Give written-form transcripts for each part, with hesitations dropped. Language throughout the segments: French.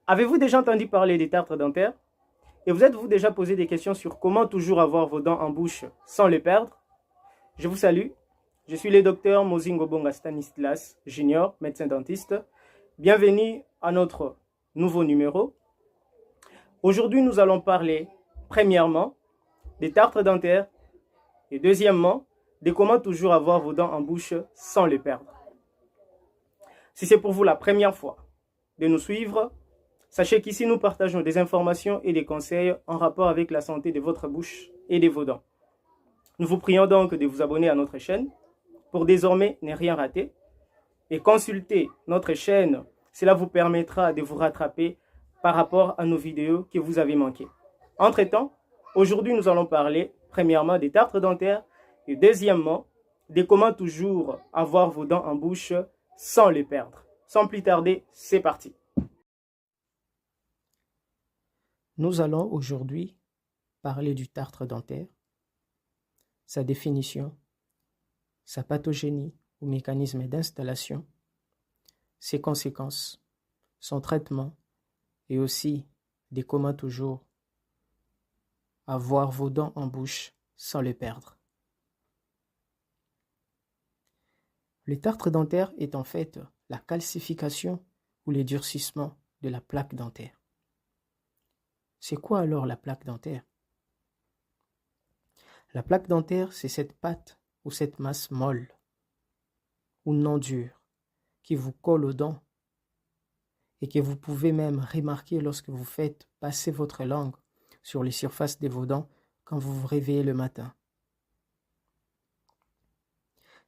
Avez-vous déjà entendu parler des tartres dentaires? Et vous êtes-vous déjà posé des questions sur comment toujours avoir vos dents en bouche sans les perdre? Je vous salue. Je suis le docteur Mozingo Bonga Stanislas, junior, médecin dentiste. Bienvenue à notre nouveau numéro. Aujourd'hui, nous allons parler, premièrement, des tartres dentaires et deuxièmement, de comment toujours avoir vos dents en bouche sans les perdre. Si c'est pour vous la première fois de nous suivre, sachez qu'ici nous partageons des informations et des conseils en rapport avec la santé de votre bouche et de vos dents. Nous vous prions donc de vous abonner à notre chaîne pour désormais ne rien rater et consulter notre chaîne. Cela vous permettra de vous rattraper par rapport à nos vidéos que vous avez manquées. Entre-temps, aujourd'hui nous allons parler premièrement des tartres dentaires et deuxièmement de comment toujours avoir vos dents en bouche sans les perdre. Sans plus tarder, c'est parti. Nous allons aujourd'hui parler du tartre dentaire, sa définition, sa pathogénie ou mécanisme d'installation, ses conséquences, son traitement et aussi des comment toujours avoir vos dents en bouche sans les perdre. Le tartre dentaire est en fait la calcification ou le durcissement de la plaque dentaire. C'est quoi alors la plaque dentaire? La plaque dentaire, c'est cette pâte ou cette masse molle ou non dure qui vous colle aux dents et que vous pouvez même remarquer lorsque vous faites passer votre langue sur les surfaces de vos dents quand vous vous réveillez le matin.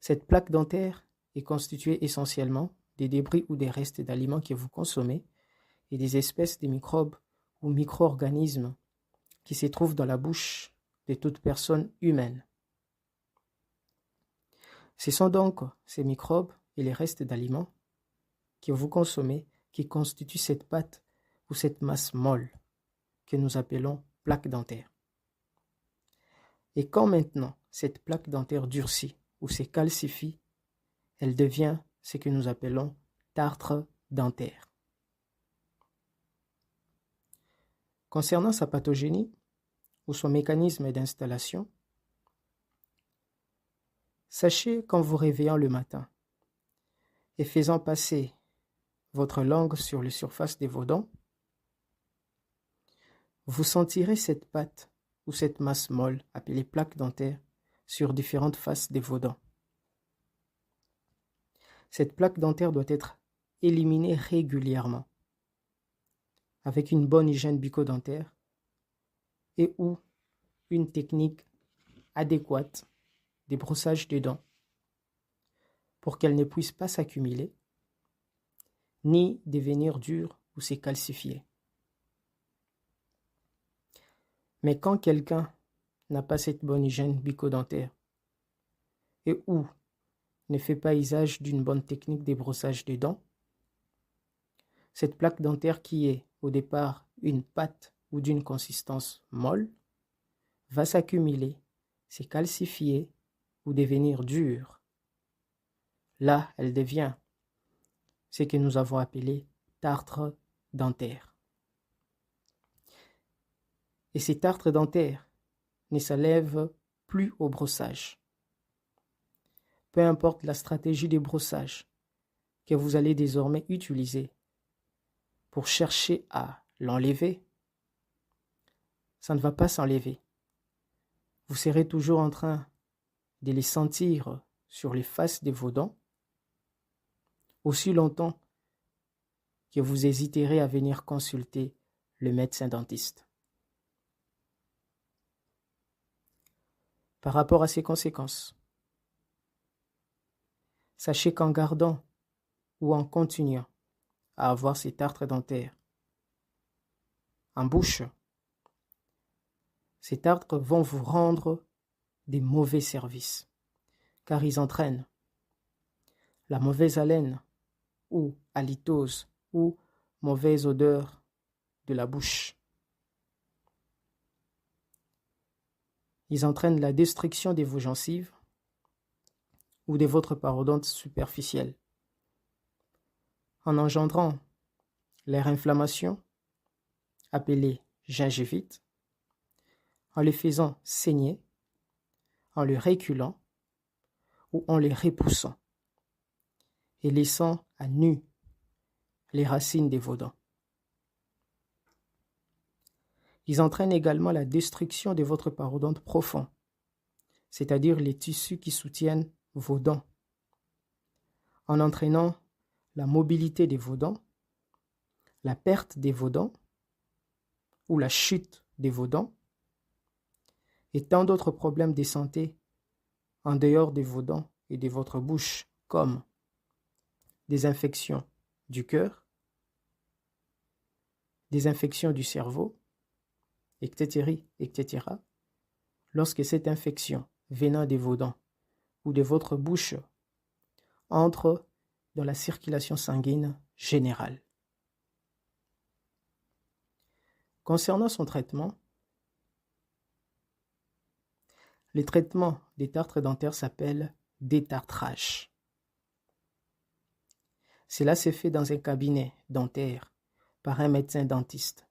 Cette plaque dentaire est constituée essentiellement des débris ou des restes d'aliments que vous consommez et des espèces de microbes ou micro-organismes qui se trouvent dans la bouche de toute personne humaine. Ce sont donc ces microbes et les restes d'aliments que vous consommez qui constituent cette pâte ou cette masse molle que nous appelons plaque dentaire. Et quand maintenant cette plaque dentaire durcit ou se calcifie, elle devient ce que nous appelons tartre dentaire. Concernant sa pathogénie ou son mécanisme d'installation, sachez qu'en vous réveillant le matin et faisant passer votre langue sur les surfaces de vos dents, vous sentirez cette pâte ou cette masse molle appelée plaque dentaire sur différentes faces de vos dents. Cette plaque dentaire doit être éliminée régulièrement avec une bonne hygiène bucco-dentaire et ou une technique adéquate de brossage des dents pour qu'elle ne puisse pas s'accumuler ni devenir dure ou se calcifier. Mais quand quelqu'un n'a pas cette bonne hygiène bucco-dentaire et ou ne fait pas usage d'une bonne technique de brossage des dents, cette plaque dentaire qui est au départ une pâte ou d'une consistance molle va s'accumuler, se calcifier ou devenir dure. Là, elle devient ce que nous avons appelé tartre dentaire. Et ces tartres dentaires ne s'enlèvent plus au brossage. Peu importe la stratégie de brossage que vous allez désormais utiliser pour chercher à l'enlever, ça ne va pas s'enlever. Vous serez toujours en train de les sentir sur les faces de vos dents aussi longtemps que vous hésiterez à venir consulter le médecin dentiste. Par rapport à ces conséquences, sachez qu'en gardant ou en continuant à avoir ces tartres dentaires en bouche, ces tartres vont vous rendre des mauvais services, car ils entraînent la mauvaise haleine ou halitose ou mauvaise odeur de la bouche. Ils entraînent la destruction de vos gencives ou de votre parodonte superficielle, en engendrant leur inflammation, appelée gingivite, en les faisant saigner, en les reculant ou en les repoussant et laissant à nu les racines des vos dents. Ils entraînent également la destruction de votre parodonte profond, c'est-à-dire les tissus qui soutiennent vos dents, en entraînant la mobilité de vos dents, la perte de vos dents ou la chute de vos dents et tant d'autres problèmes de santé en dehors de vos dents et de votre bouche, comme des infections du cœur, des infections du cerveau, etc., etc., lorsque cette infection venant de vos dents ou de votre bouche entre dans la circulation sanguine générale. Concernant son traitement, le traitement des tartres dentaires s'appelle détartrage. Cela se fait dans un cabinet dentaire par un médecin dentiste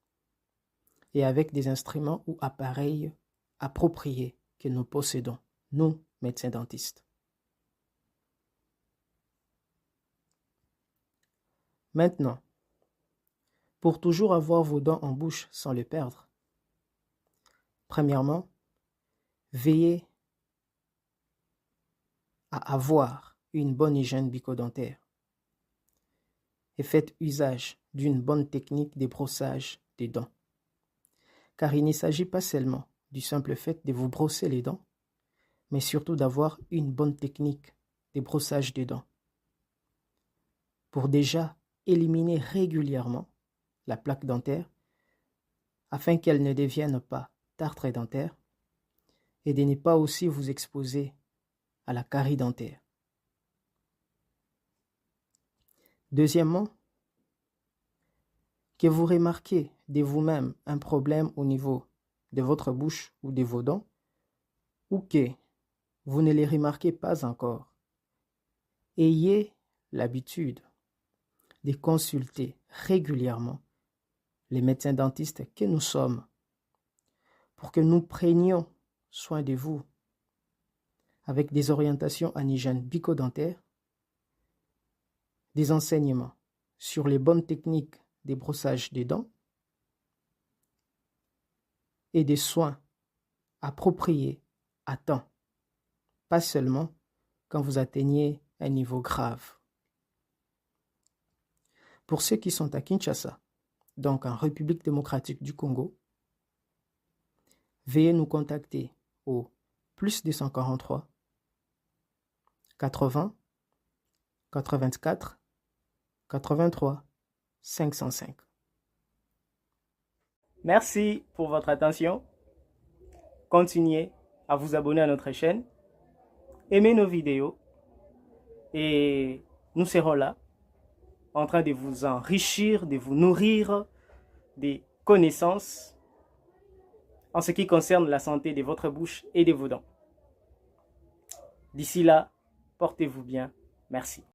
et avec des instruments ou appareils appropriés que nous possédons, nous, médecins dentistes. Maintenant, pour toujours avoir vos dents en bouche sans les perdre, premièrement, veillez à avoir une bonne hygiène bucco-dentaire et faites usage d'une bonne technique de brossage des dents. Car il ne s'agit pas seulement du simple fait de vous brosser les dents, mais surtout d'avoir une bonne technique de brossage des dents pour déjà éliminer régulièrement la plaque dentaire afin qu'elle ne devienne pas tartre dentaire et de ne pas aussi vous exposer à la carie dentaire. Deuxièmement, que vous remarquez de vous-même un problème au niveau de votre bouche ou de vos dents, ou que vous ne les remarquez pas encore, ayez l'habitude de consulter régulièrement les médecins dentistes que nous sommes pour que nous prenions soin de vous avec des orientations en hygiène bucco-dentaire, des enseignements sur les bonnes techniques des brossages des dents et des soins appropriés à temps, pas seulement quand vous atteignez un niveau grave. Pour ceux qui sont à Kinshasa, donc en République démocratique du Congo, veuillez nous contacter au +243 80 84 83 505. Merci pour votre attention. Continuez à vous abonner à notre chaîne, aimez nos vidéos et nous serons là en train de vous enrichir, de vous nourrir des connaissances en ce qui concerne la santé de votre bouche et de vos dents. D'ici là, portez-vous bien. Merci.